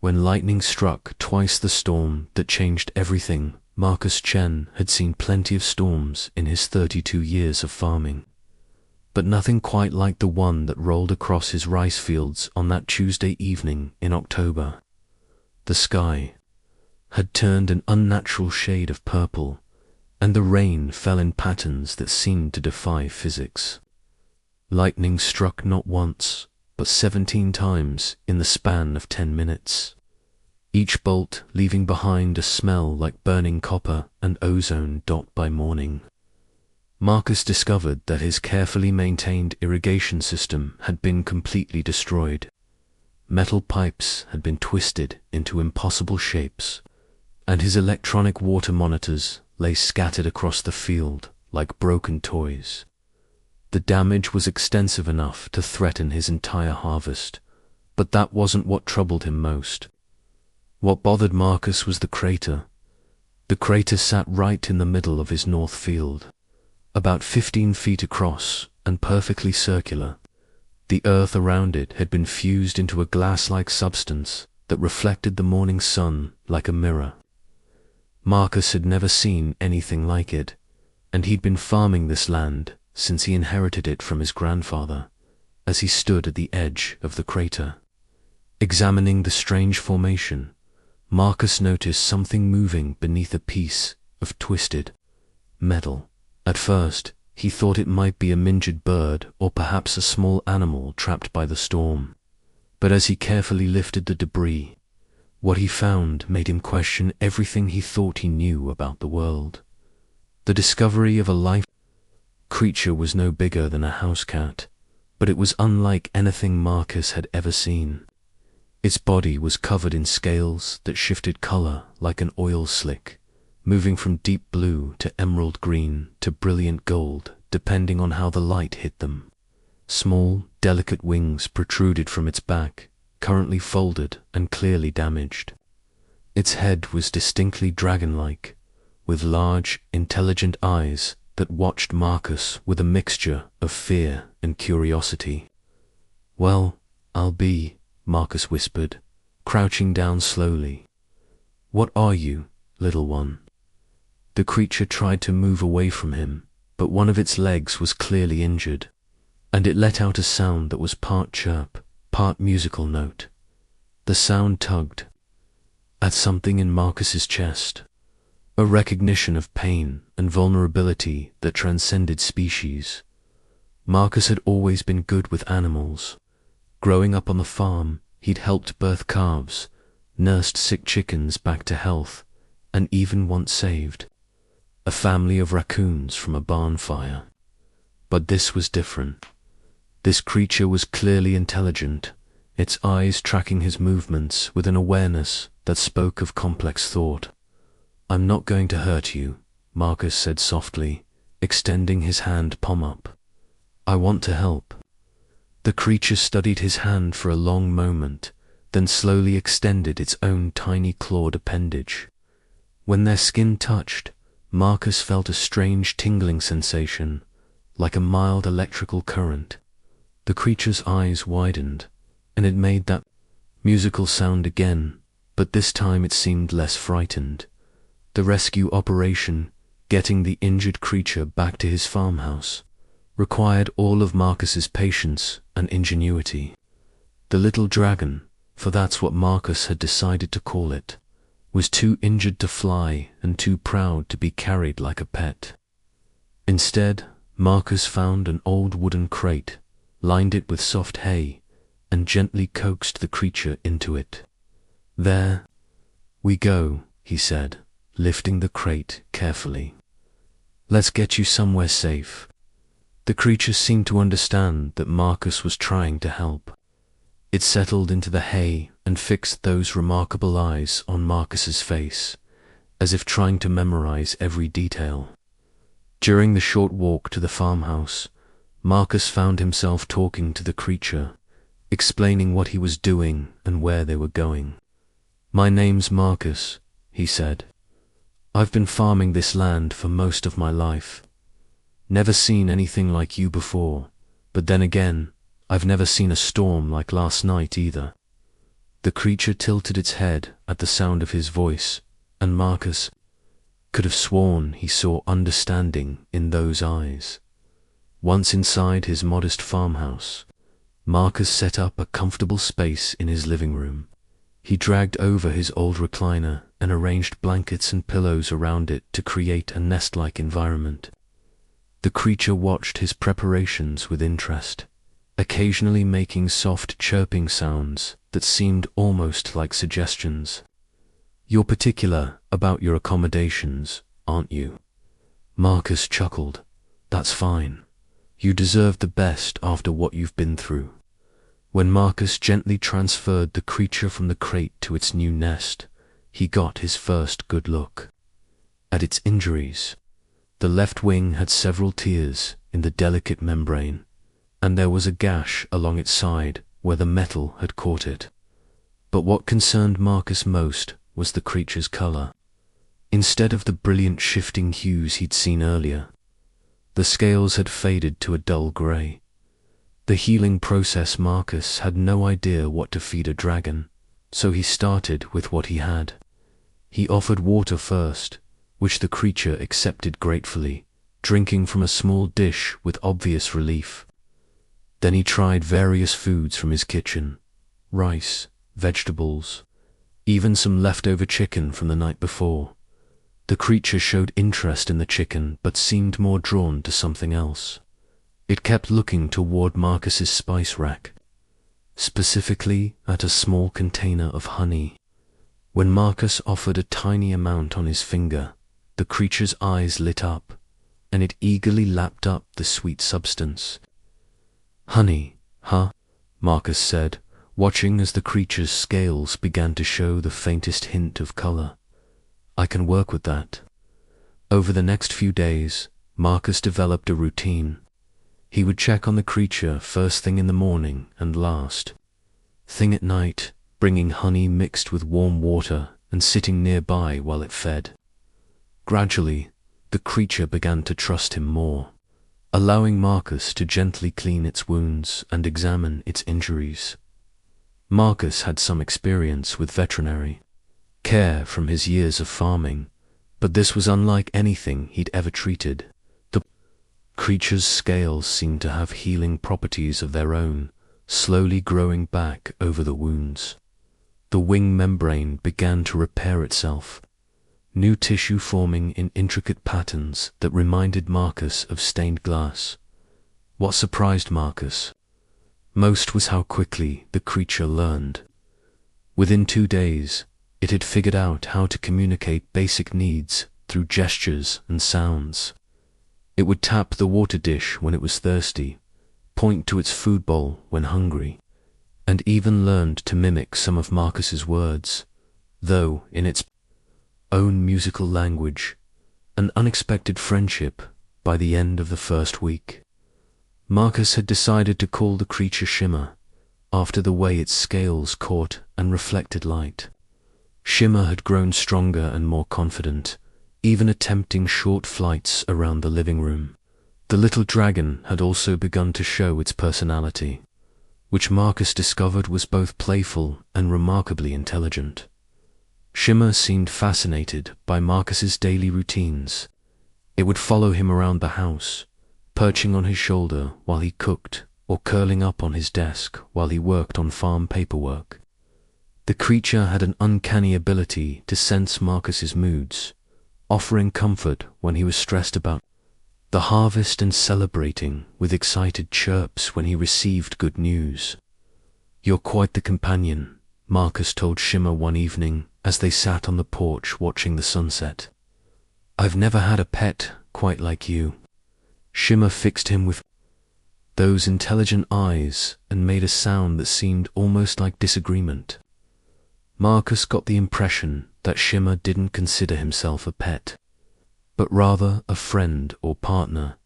When lightning struck twice the storm that changed everything, Marcus Chen had seen plenty of storms in his 32 years of farming, but nothing quite like the one that rolled across his rice fields on that Tuesday evening in October. The sky had turned an unnatural shade of purple, and the rain fell in patterns that seemed to defy physics. Lightning struck not once, but 17 times in the span of 10 minutes, each bolt leaving behind a smell like burning copper and ozone dot by morning. Marcus discovered that his carefully maintained irrigation system had been completely destroyed. Metal pipes had been twisted into impossible shapes, and his electronic water monitors lay scattered across the field like broken toys. The damage was extensive enough to threaten his entire harvest, but that wasn't what troubled him most. What bothered Marcus was the crater. The crater sat right in the middle of his north field, about 15 feet across and perfectly circular. The earth around it had been fused into a glass-like substance that reflected the morning sun like a mirror. Marcus had never seen anything like it, and he'd been farming this land since he inherited it from his grandfather. As he stood at the edge of the crater, examining the strange formation, Marcus noticed something moving beneath a piece of twisted metal. At first, he thought it might be a mingeed bird or perhaps a small animal trapped by the storm. But as he carefully lifted the debris, what he found made him question everything he thought he knew about the world. The discovery of a life creature was no bigger than a house cat, but it was unlike anything Marcus had ever seen. Its body was covered in scales that shifted color like an oil slick, moving from deep blue to emerald green to brilliant gold, depending on how the light hit them. Small, delicate wings protruded from its back, currently folded and clearly damaged. Its head was distinctly dragon-like, with large, intelligent eyes that watched Marcus with a mixture of fear and curiosity. "Well, I'll be," Marcus whispered, crouching down slowly. "What are you, little one?" The creature tried to move away from him, but one of its legs was clearly injured, and it let out a sound that was part chirp, part musical note. The sound tugged at something in Marcus's chest, a recognition of pain and vulnerability that transcended species. Marcus had always been good with animals. Growing up on the farm, he'd helped birth calves, nursed sick chickens back to health, and even once saved a family of raccoons from a barn fire. But this was different. This creature was clearly intelligent, its eyes tracking his movements with an awareness that spoke of complex thought. "I'm not going to hurt you," Marcus said softly, extending his hand palm up. "I want to help." The creature studied his hand for a long moment, then slowly extended its own tiny clawed appendage. When their skin touched, Marcus felt a strange tingling sensation, like a mild electrical current. The creature's eyes widened, and it made that musical sound again, but this time it seemed less frightened. The rescue operation, getting the injured creature back to his farmhouse, required all of Marcus's patience and ingenuity. The little dragon, for that's what Marcus had decided to call it, was too injured to fly and too proud to be carried like a pet. Instead, Marcus found an old wooden crate, lined it with soft hay, and gently coaxed the creature into it. "There we go," he said, lifting the crate carefully. "Let's get you somewhere safe." The creature seemed to understand that Marcus was trying to help. It settled into the hay and fixed those remarkable eyes on Marcus's face, as if trying to memorize every detail. During the short walk to the farmhouse, Marcus found himself talking to the creature, explaining what he was doing and where they were going. "My name's Marcus," he said. "I've been farming this land for most of my life. Never seen anything like you before, but then again, I've never seen a storm like last night either." The creature tilted its head at the sound of his voice, and Marcus could have sworn he saw understanding in those eyes. Once inside his modest farmhouse, Marcus set up a comfortable space in his living room. He dragged over his old recliner and arranged blankets and pillows around it to create a nest-like environment. The creature watched his preparations with interest, occasionally making soft chirping sounds that seemed almost like suggestions. "You're particular about your accommodations, aren't you?" Marcus chuckled. "That's fine. You deserve the best after what you've been through." When Marcus gently transferred the creature from the crate to its new nest, he got his first good look at its injuries. The left wing had several tears in the delicate membrane, and there was a gash along its side where the metal had caught it. But what concerned Marcus most was the creature's color. Instead of the brilliant shifting hues he'd seen earlier, the scales had faded to a dull gray. The healing process Marcus had no idea what to feed a dragon, so he started with what he had. He offered water first, which the creature accepted gratefully, drinking from a small dish with obvious relief. Then he tried various foods from his kitchen: rice, vegetables, even some leftover chicken from the night before. The creature showed interest in the chicken but seemed more drawn to something else. It kept looking toward Marcus's spice rack, specifically at a small container of honey. When Marcus offered a tiny amount on his finger, the creature's eyes lit up, and it eagerly lapped up the sweet substance. "Honey, huh?" Marcus said, watching as the creature's scales began to show the faintest hint of color. "I can work with that." Over the next few days, Marcus developed a routine. He would check on the creature first thing in the morning and last thing at night, bringing honey mixed with warm water and sitting nearby while it fed. Gradually, the creature began to trust him more, allowing Marcus to gently clean its wounds and examine its injuries. Marcus had some experience with veterinary care from his years of farming, but this was unlike anything he'd ever treated. The creature's scales seemed to have healing properties of their own, slowly growing back over the wounds. The wing membrane began to repair itself, new tissue forming in intricate patterns that reminded Marcus of stained glass. What surprised Marcus most was how quickly the creature learned. Within 2 days, it had figured out how to communicate basic needs through gestures and sounds. It would tap the water dish when it was thirsty, point to its food bowl when hungry, and even learned to mimic some of Marcus's words, though in its own musical language. An unexpected friendship by the end of the first week. Marcus had decided to call the creature Shimmer, after the way its scales caught and reflected light. Shimmer had grown stronger and more confident, even attempting short flights around the living room. The little dragon had also begun to show its personality, which Marcus discovered was both playful and remarkably intelligent. Shimmer seemed fascinated by Marcus's daily routines. It would follow him around the house, perching on his shoulder while he cooked or curling up on his desk while he worked on farm paperwork. The creature had an uncanny ability to sense Marcus's moods, offering comfort when he was stressed about the harvest and celebrating with excited chirps when he received good news. "You're quite the companion," Marcus told Shimmer one evening as they sat on the porch watching the sunset. "I've never had a pet quite like you." Shimmer fixed him with those intelligent eyes and made a sound that seemed almost like disagreement. Marcus got the impression that Shimmer didn't consider himself a pet, but rather a friend or partner.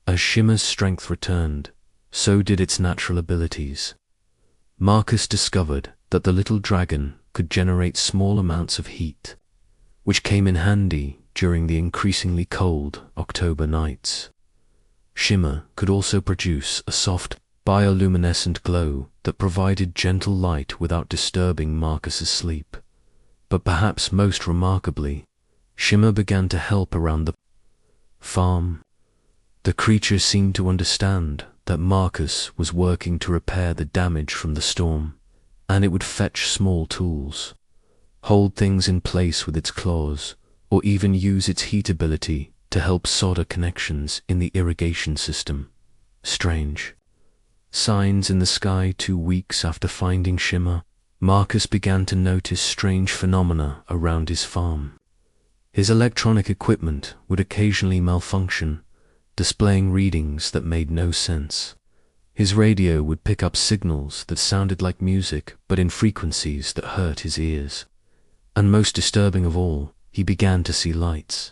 As Shimmer's strength returned, so did its natural abilities. Marcus discovered that the little dragon could generate small amounts of heat, which came in handy during the increasingly cold October nights. Shimmer could also produce a soft bioluminescent glow that provided gentle light without disturbing Marcus's sleep. But perhaps most remarkably, Shimmer began to help around the farm. The creature seemed to understand that Marcus was working to repair the damage from the storm, and it would fetch small tools, hold things in place with its claws, or even use its heat ability to help solder connections in the irrigation system. Strange. Signs in the sky 2 weeks after finding Shimmer, Marcus began to notice strange phenomena around his farm. His electronic equipment would occasionally malfunction, displaying readings that made no sense. His radio would pick up signals that sounded like music but in frequencies that hurt his ears. And most disturbing of all, he began to see lights.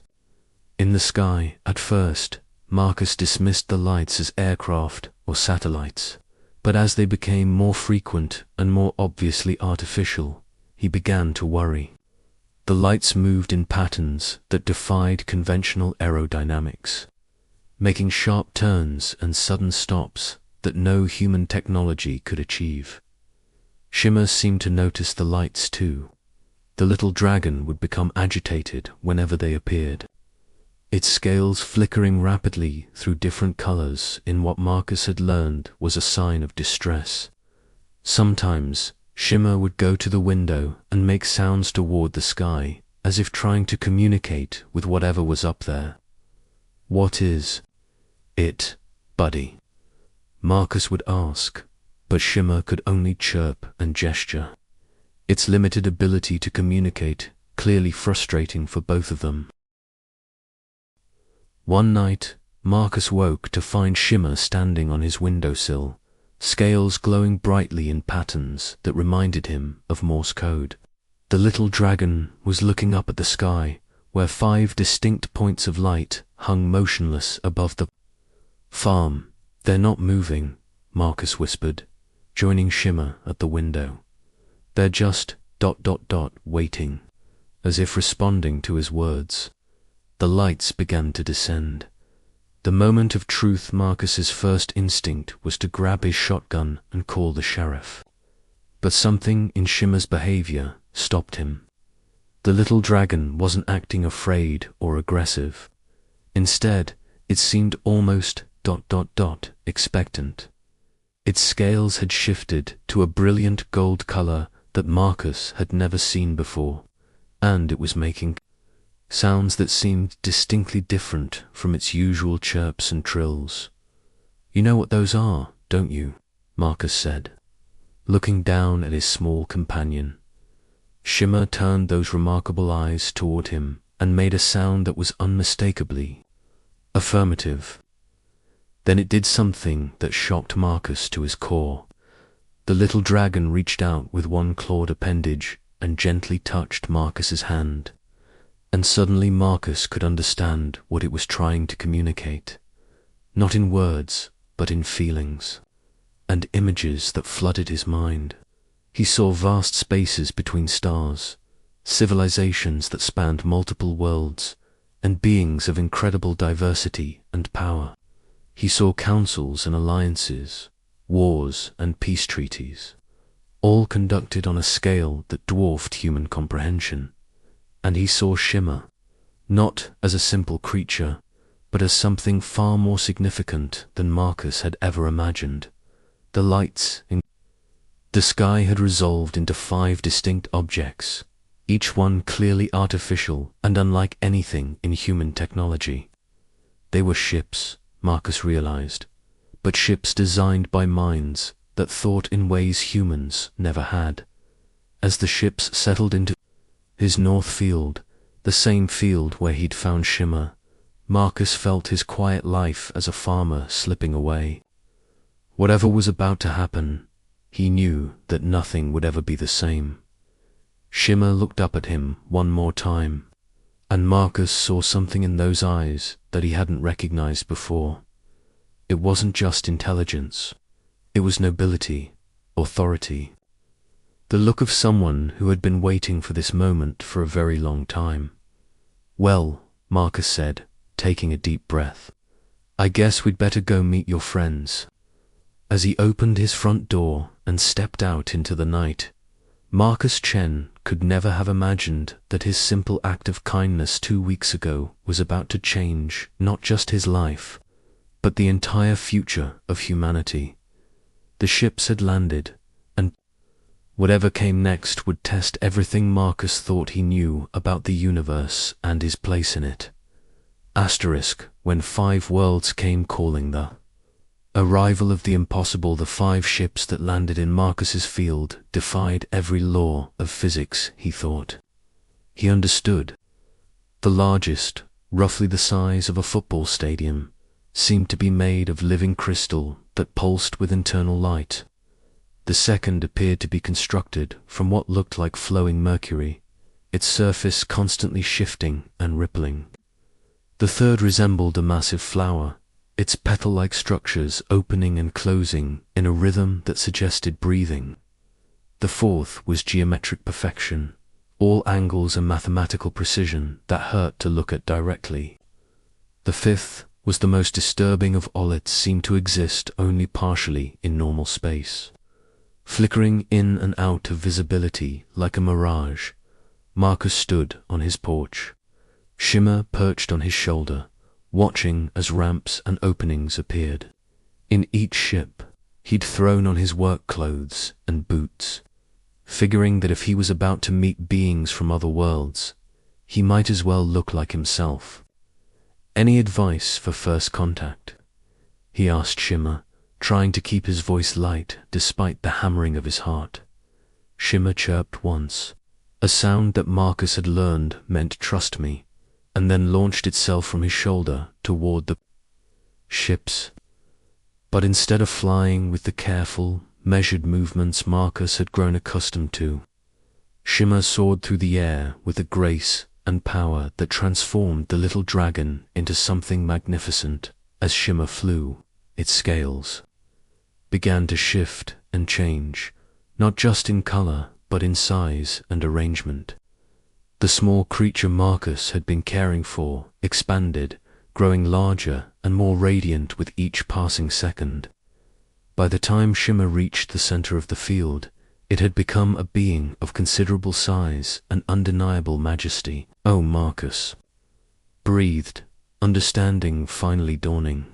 In the sky, at first, Marcus dismissed the lights as aircraft or satellites, but as they became more frequent and more obviously artificial, he began to worry. The lights moved in patterns that defied conventional aerodynamics, making sharp turns and sudden stops that no human technology could achieve. Shimmer seemed to notice the lights too. The little dragon would become agitated whenever they appeared, its scales flickering rapidly through different colors in what Marcus had learned was a sign of distress. Sometimes, Shimmer would go to the window and make sounds toward the sky, as if trying to communicate with whatever was up there. "What is it, buddy?" Marcus would ask, but Shimmer could only chirp and gesture, its limited ability to communicate clearly frustrating for both of them. One night, Marcus woke to find Shimmer standing on his windowsill, scales glowing brightly in patterns that reminded him of Morse code. The little dragon was looking up at the sky, where 5 distinct points of light hung motionless above the farm. "They're not moving," Marcus whispered, joining Shimmer at the window. "They're just ... waiting," as if responding to his words. The lights began to descend. The moment of truth, Marcus's first instinct was to grab his shotgun and call the sheriff. But something in Shimmer's behavior stopped him. The little dragon wasn't acting afraid or aggressive. Instead, it seemed almost ... expectant. Its scales had shifted to a brilliant gold color that Marcus had never seen before, and it was making sounds that seemed distinctly different from its usual chirps and trills. "You know what those are, don't you?" Marcus said, looking down at his small companion. Shimmer turned those remarkable eyes toward him and made a sound that was unmistakably affirmative. Then it did something that shocked Marcus to his core. The little dragon reached out with one clawed appendage and gently touched Marcus's hand. And suddenly Marcus could understand what it was trying to communicate, not in words, but in feelings, and images that flooded his mind. He saw vast spaces between stars, civilizations that spanned multiple worlds, and beings of incredible diversity and power. He saw councils and alliances, wars and peace treaties, all conducted on a scale that dwarfed human comprehension. And he saw Shimmer, not as a simple creature, but as something far more significant than Marcus had ever imagined. The lights in the sky had resolved into 5 distinct objects, each one clearly artificial and unlike anything in human technology. They were ships, Marcus realized, but ships designed by minds that thought in ways humans never had. As the ships settled into his north field, the same field where he'd found Shimmer, Marcus felt his quiet life as a farmer slipping away. Whatever was about to happen, he knew that nothing would ever be the same. Shimmer looked up at him one more time, and Marcus saw something in those eyes that he hadn't recognized before. It wasn't just intelligence, it was nobility, authority. The look of someone who had been waiting for this moment for a very long time. "Well," Marcus said, taking a deep breath, "I guess we'd better go meet your friends." As he opened his front door and stepped out into the night, Marcus Chen could never have imagined that his simple act of kindness 2 weeks ago was about to change not just his life, but the entire future of humanity. The ships had landed, and whatever came next would test everything Marcus thought he knew about the universe and his place in it. When 5 worlds came calling, the arrival of the impossible. The 5 ships that landed in Marcus's field defied every law of physics, he thought. He understood. The largest, roughly the size of a football stadium, seemed to be made of living crystal that pulsed with internal light. The second appeared to be constructed from what looked like flowing mercury, its surface constantly shifting and rippling. The third resembled a massive flower, its petal-like structures opening and closing in a rhythm that suggested breathing. The fourth was geometric perfection, all angles and mathematical precision that hurt to look at directly. The fifth was the most disturbing of all. It seemed to exist only partially in normal space. Flickering in and out of visibility like a mirage, Marcus stood on his porch. Shimmer perched on his shoulder, watching as ramps and openings appeared. In each ship, he'd thrown on his work clothes and boots, figuring that if he was about to meet beings from other worlds, he might as well look like himself. "Any advice for first contact?" he asked Shimmer, trying to keep his voice light despite the hammering of his heart. Shimmer chirped once, a sound that Marcus had learned meant "trust me," and then launched itself from his shoulder toward the ships. But instead of flying with the careful, measured movements Marcus had grown accustomed to, Shimmer soared through the air with a grace and power that transformed the little dragon into something magnificent. As Shimmer flew, its scales began to shift and change, not just in color, but in size and arrangement. The small creature Marcus had been caring for expanded, growing larger and more radiant with each passing second. By the time Shimmer reached the center of the field, it had become a being of considerable size and undeniable majesty. "Oh, Marcus," breathed, understanding finally dawning.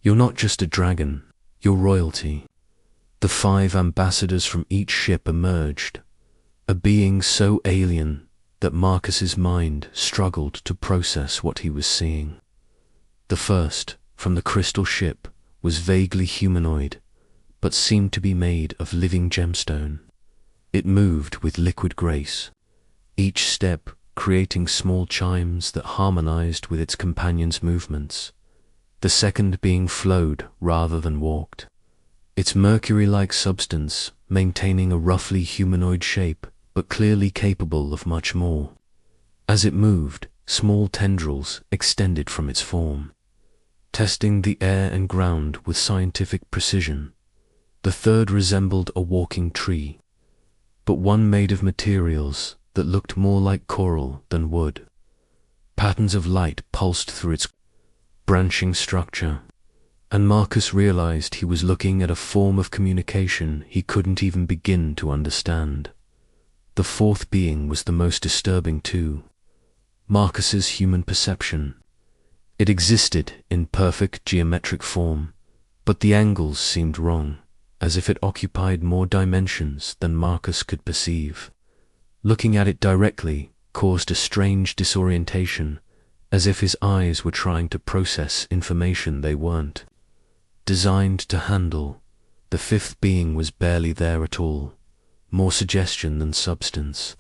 "You're not just a dragon, you're royalty." The 5 ambassadors from each ship emerged, a being so alien that Marcus's mind struggled to process what he was seeing. The first, from the crystal ship, was vaguely humanoid, but seemed to be made of living gemstone. It moved with liquid grace, each step creating small chimes that harmonized with its companions' movements. The second being flowed rather than walked, its mercury-like substance maintaining a roughly humanoid shape, but clearly capable of much more. As it moved, small tendrils extended from its form, testing the air and ground with scientific precision. The third resembled a walking tree, but one made of materials that looked more like coral than wood. Patterns of light pulsed through its branching structure, and Marcus realized he was looking at a form of communication he couldn't even begin to understand. The fourth being was the most disturbing too. Marcus's human perception. It existed in perfect geometric form, but the angles seemed wrong, as if it occupied more dimensions than Marcus could perceive. Looking at it directly caused a strange disorientation, as if his eyes were trying to process information they weren't designed to handle. The fifth being was barely there at all, more suggestion than substance.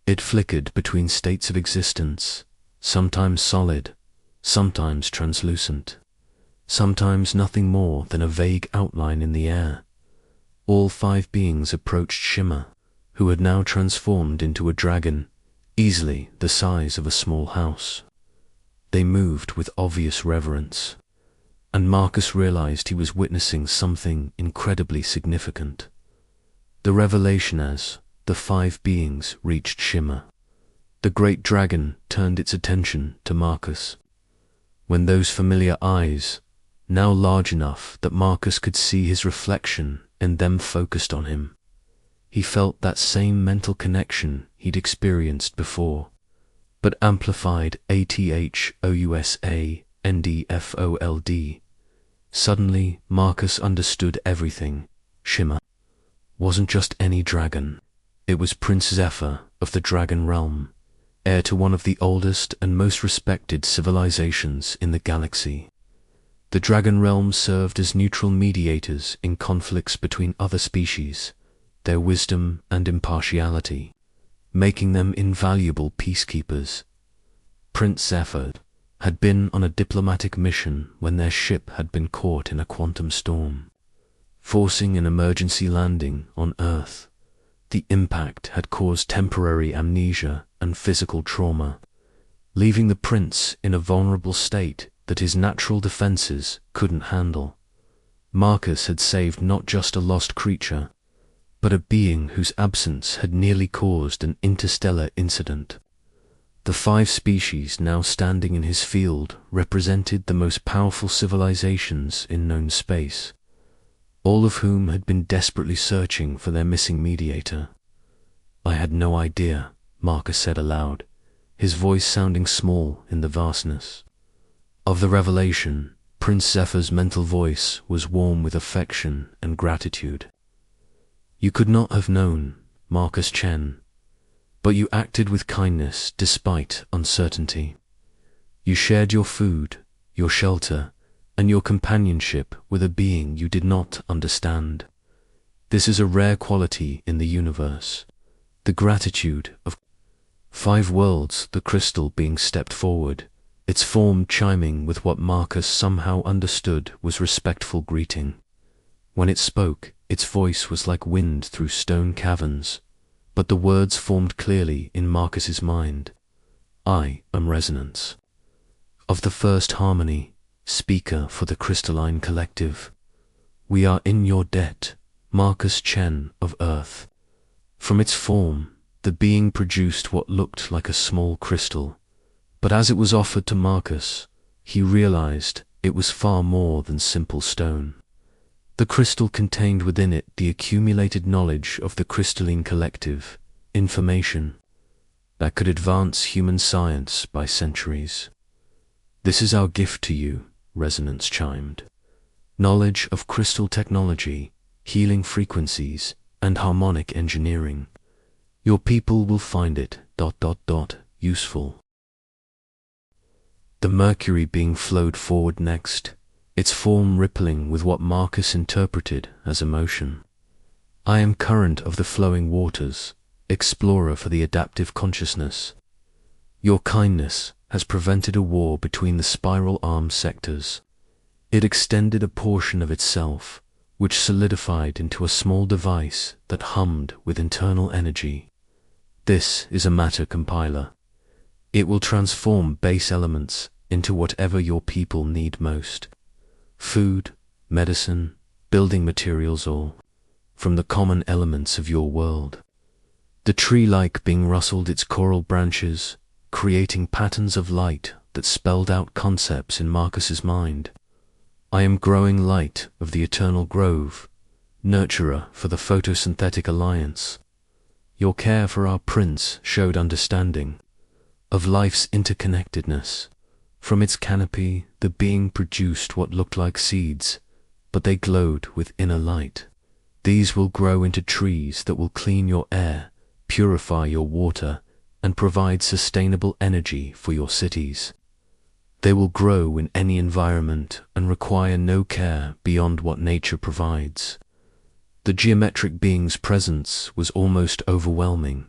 It flickered between states of existence, sometimes solid, sometimes translucent, sometimes nothing more than a vague outline in the air. All 5 beings approached Shimmer, who had now transformed into a dragon, easily the size of a small house. They moved with obvious reverence, and Marcus realized he was witnessing something incredibly significant. The revelation as the 5 beings reached Shimmer. The great dragon turned its attention to Marcus. When those familiar eyes, now large enough that Marcus could see his reflection in them focused on him. He felt that same mental connection he'd experienced before, but amplified ATHOUSANDFOLD. Suddenly, Marcus understood everything. Shimmer wasn't just any dragon. It was Prince Zephyr of the Dragon Realm, heir to one of the oldest and most respected civilizations in the galaxy. The Dragon Realm served as neutral mediators in conflicts between other species, their wisdom and impartiality, making them invaluable peacekeepers. Prince Zephyr had been on a diplomatic mission when their ship had been caught in a quantum storm, forcing an emergency landing on Earth. The impact had caused temporary amnesia and physical trauma, leaving the prince in a vulnerable state that his natural defenses couldn't handle. Marcus had saved not just a lost creature, but a being whose absence had nearly caused an interstellar incident. The 5 species now standing in his field represented the most powerful civilizations in known space, all of whom had been desperately searching for their missing mediator. "I had no idea," Marcus said aloud, his voice sounding small in the vastness. Of the revelation, Prince Zephyr's mental voice was warm with affection and gratitude. "You could not have known, Marcus Chen, but you acted with kindness despite uncertainty. You shared your food, your shelter, and your companionship with a being you did not understand. This is a rare quality in the universe, the gratitude of 5 worlds." The crystal being stepped forward, its form chiming with what Marcus somehow understood was respectful greeting. When it spoke, its voice was like wind through stone caverns, but the words formed clearly in Marcus's mind. "I am resonance of the first harmony, speaker for the crystalline collective. We are in your debt, Marcus Chen of Earth." From its form, the being produced what looked like a small crystal, but as it was offered to Marcus, he realized it was far more than simple stone. The crystal contained within it the accumulated knowledge of the crystalline collective, information that could advance human science by centuries. "This is our gift to you," Resonance chimed. "Knowledge of crystal technology, healing frequencies, and harmonic engineering. Your people will find it ... useful." The mercury being flowed forward next, its form rippling with what Marcus interpreted as emotion. "I am current of the flowing waters, explorer for the adaptive consciousness. Your kindness has prevented a war between the spiral arm sectors. It extended a portion of itself, which solidified into a small device that hummed with internal energy. This is a matter compiler. It will transform base elements into whatever your people need most. Food, medicine, building materials, all from the common elements of your world." The tree-like being rustled its coral branches, creating patterns of light that spelled out concepts in Marcus's mind. "I am growing light of the eternal grove, nurturer for the photosynthetic alliance. Your care for our prince showed understanding of life's interconnectedness. From its canopy, the being produced what looked like seeds, but they glowed with inner light. These will grow into trees that will clean your air, purify your water, and provide sustainable energy for your cities. They will grow in any environment and require no care beyond what nature provides." The geometric being's presence was almost overwhelming,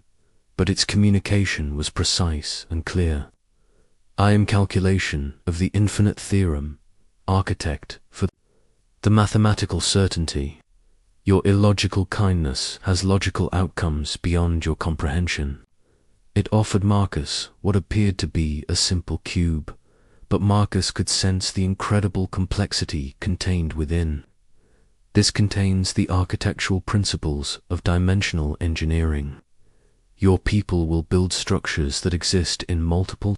but its communication was precise and clear. "I am calculation of the infinite theorem, architect for the mathematical certainty. Your illogical kindness has logical outcomes beyond your comprehension." It offered Marcus what appeared to be a simple cube, but Marcus could sense the incredible complexity contained within. This contains the architectural principles of dimensional engineering. Your people will build structures that exist in multiple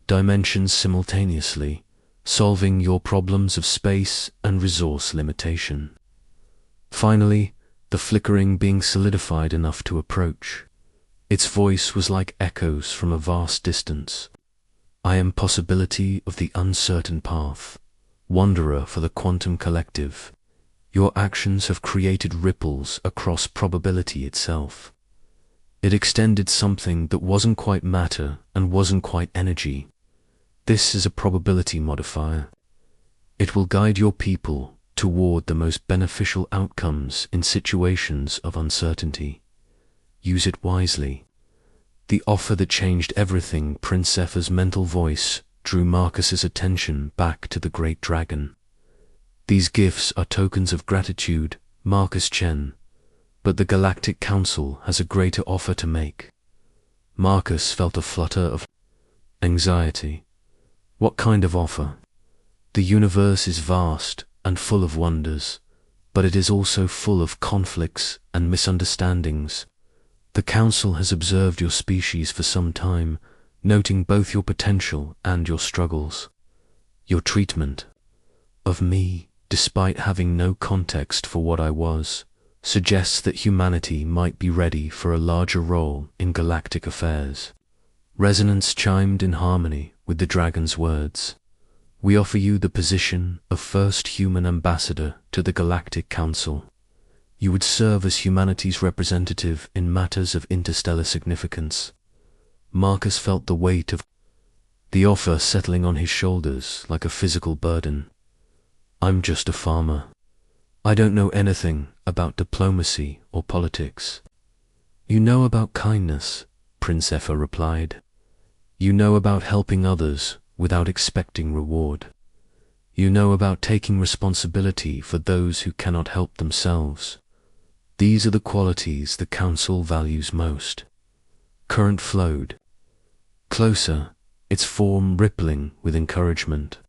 dimensions simultaneously, solving your problems of space and resource limitation. Finally, the flickering being solidified enough to approach. Its voice was like echoes from a vast distance. I am possibility of the uncertain path, wanderer for the quantum collective. Your actions have created ripples across probability itself. It extended something that wasn't quite matter and wasn't quite energy. This is a probability modifier. It will guide your people toward the most beneficial outcomes in situations of uncertainty. Use it wisely. The offer that changed everything. Prince Zephyr's mental voice drew Marcus's attention back to the great dragon. These gifts are tokens of gratitude, Marcus Chen, but the Galactic Council has a greater offer to make. Marcus felt a flutter of anxiety. What kind of offer? The universe is vast and full of wonders, but it is also full of conflicts and misunderstandings. The Council has observed your species for some time, noting both your potential and your struggles. Your treatment of me, despite having no context for what I was, suggests that humanity might be ready for a larger role in galactic affairs. Resonance chimed in harmony with the dragon's words. We offer you the position of first human ambassador to the Galactic Council. You would serve as humanity's representative in matters of interstellar significance. Marcus felt the weight of the offer settling on his shoulders like a physical burden. I'm just a farmer. I don't know anything about diplomacy or politics. You know about kindness, Prince Zephyr replied. You know about helping others without expecting reward. You know about taking responsibility for those who cannot help themselves. These are the qualities the Council values most. Current flowed. Closer, its form rippling with encouragement.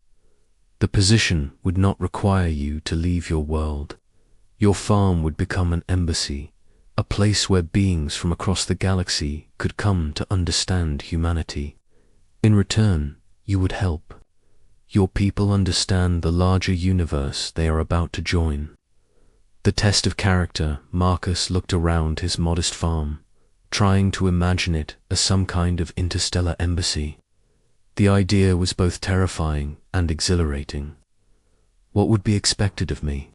The position would not require you to leave your world. Your farm would become an embassy, a place where beings from across the galaxy could come to understand humanity. In return, you would help. Your people understand the larger universe they are about to join. The test of character. Marcus looked around his modest farm, trying to imagine it as some kind of interstellar embassy. The idea was both terrifying and exhilarating. What would be expected of me?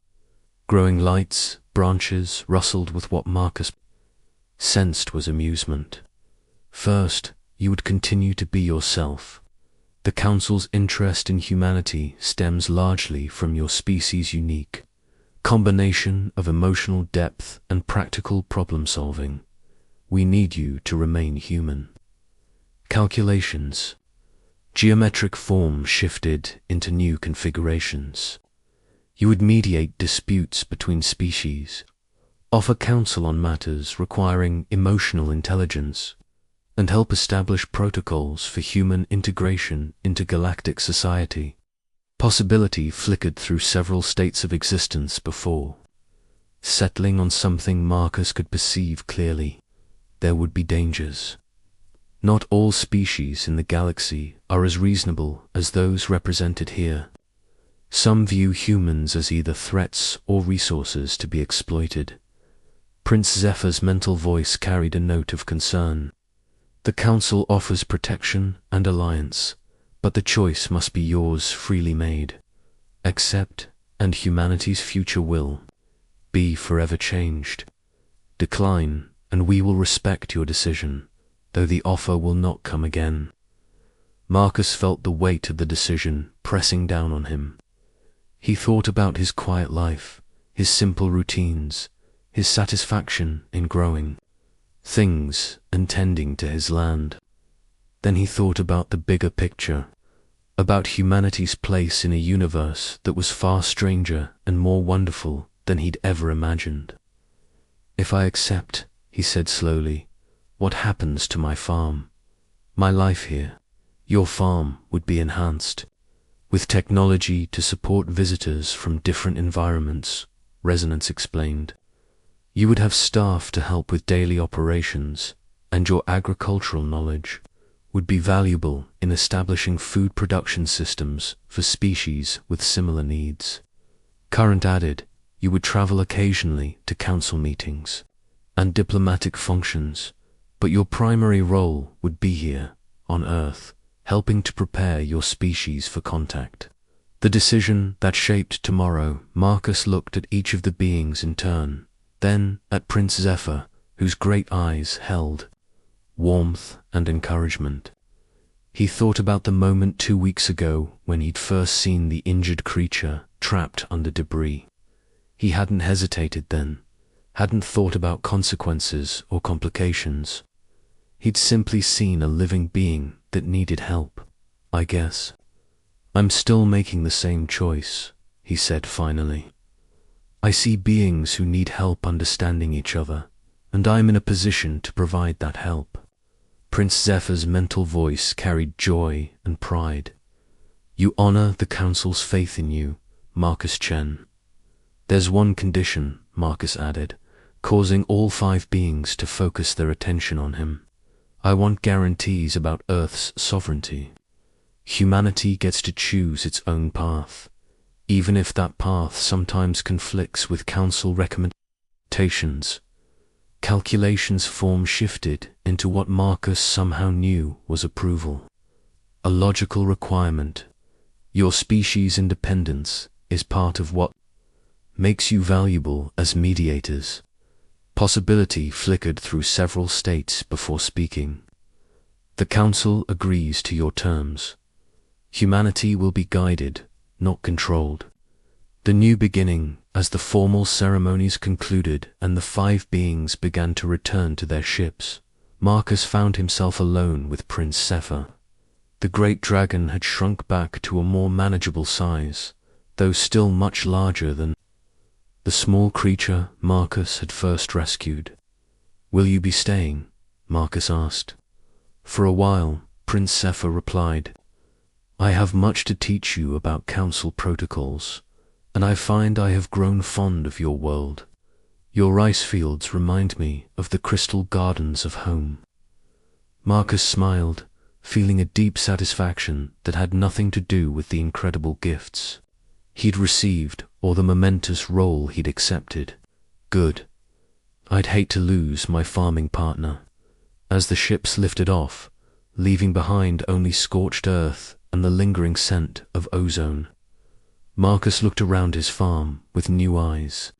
Growing lights, branches rustled with what Marcus sensed was amusement. First, you would continue to be yourself. The Council's interest in humanity stems largely from your species' unique combination of emotional depth and practical problem-solving. We need you to remain human. Calculations. Geometric form shifted into new configurations. You would mediate disputes between species, offer counsel on matters requiring emotional intelligence, and help establish protocols for human integration into galactic society. Possibility flickered through several states of existence before, settling on something Marcus could perceive clearly. There would be dangers. Not all species in the galaxy are as reasonable as those represented here. Some view humans as either threats or resources to be exploited. Prince Zephyr's mental voice carried a note of concern. The Council offers protection and alliance, but the choice must be yours, freely made. Accept, and humanity's future will be forever changed. Decline, and we will respect your decision, though the offer will not come again. Marcus felt the weight of the decision pressing down on him. He thought about his quiet life, his simple routines, his satisfaction in growing things and tending to his land. Then he thought about the bigger picture, about humanity's place in a universe that was far stranger and more wonderful than he'd ever imagined. If I accept, he said slowly, what happens to my farm? My life here? Your farm would be enhanced, with technology to support visitors from different environments, Resonance explained. You would have staff to help with daily operations, and your agricultural knowledge would be valuable in establishing food production systems for species with similar needs. Current added, you would travel occasionally to council meetings and diplomatic functions, but your primary role would be here, on Earth, helping to prepare your species for contact. The decision that shaped tomorrow. Marcus looked at each of the beings in turn, then at Prince Zephyr, whose great eyes held warmth and encouragement. He thought about the moment 2 weeks ago when he'd first seen the injured creature trapped under debris. He hadn't hesitated then, hadn't thought about consequences or complications. He'd simply seen a living being that needed help. I guess I'm still making the same choice, he said finally. I see beings who need help understanding each other, and I'm in a position to provide that help. Prince Zephyr's mental voice carried joy and pride. You honor the Council's faith in you, Marcus Chen. There's one condition, Marcus added, causing all 5 beings to focus their attention on him. I want guarantees about Earth's sovereignty. Humanity gets to choose its own path, even if that path sometimes conflicts with Council recommendations. Calculations form shifted into what Marcus somehow knew was approval. A logical requirement. Your species' independence is part of what makes you valuable as mediators. Possibility flickered through several states before speaking. The Council agrees to your terms. Humanity will be guided, not controlled. The new beginning, as the formal ceremonies concluded and the 5 beings began to return to their ships, Marcus found himself alone with Prince Zephyr. The great dragon had shrunk back to a more manageable size, though still much larger than the small creature Marcus had first rescued. Will you be staying? Marcus asked. For a while, Prince Zephyr replied. I have much to teach you about Council protocols, and I find I have grown fond of your world. Your rice fields remind me of the crystal gardens of home. Marcus smiled, feeling a deep satisfaction that had nothing to do with the incredible gifts he'd received or the momentous role he'd accepted. Good. I'd hate to lose my farming partner. As the ships lifted off, leaving behind only scorched earth and the lingering scent of ozone, Marcus looked around his farm with new eyes.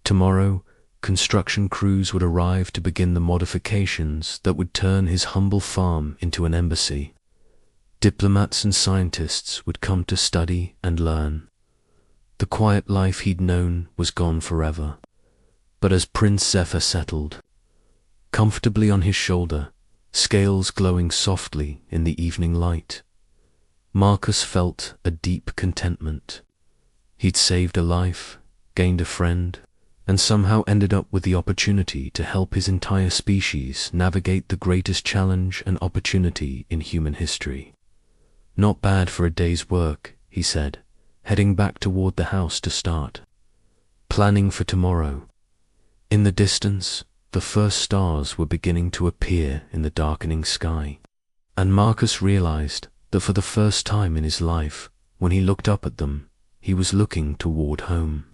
Tomorrow, construction crews would arrive to begin the modifications that would turn his humble farm into an embassy. Diplomats and scientists would come to study and learn. The quiet life he'd known was gone forever. But as Prince Zephyr settled comfortably on his shoulder, scales glowing softly in the evening light, Marcus felt a deep contentment. He'd saved a life, gained a friend, and somehow ended up with the opportunity to help his entire species navigate the greatest challenge and opportunity in human history. Not bad for a day's work, he said, heading back toward the house to start planning for tomorrow. In the distance, the first stars were beginning to appear in the darkening sky, and Marcus realized that for the first time in his life, when he looked up at them, he was looking toward home.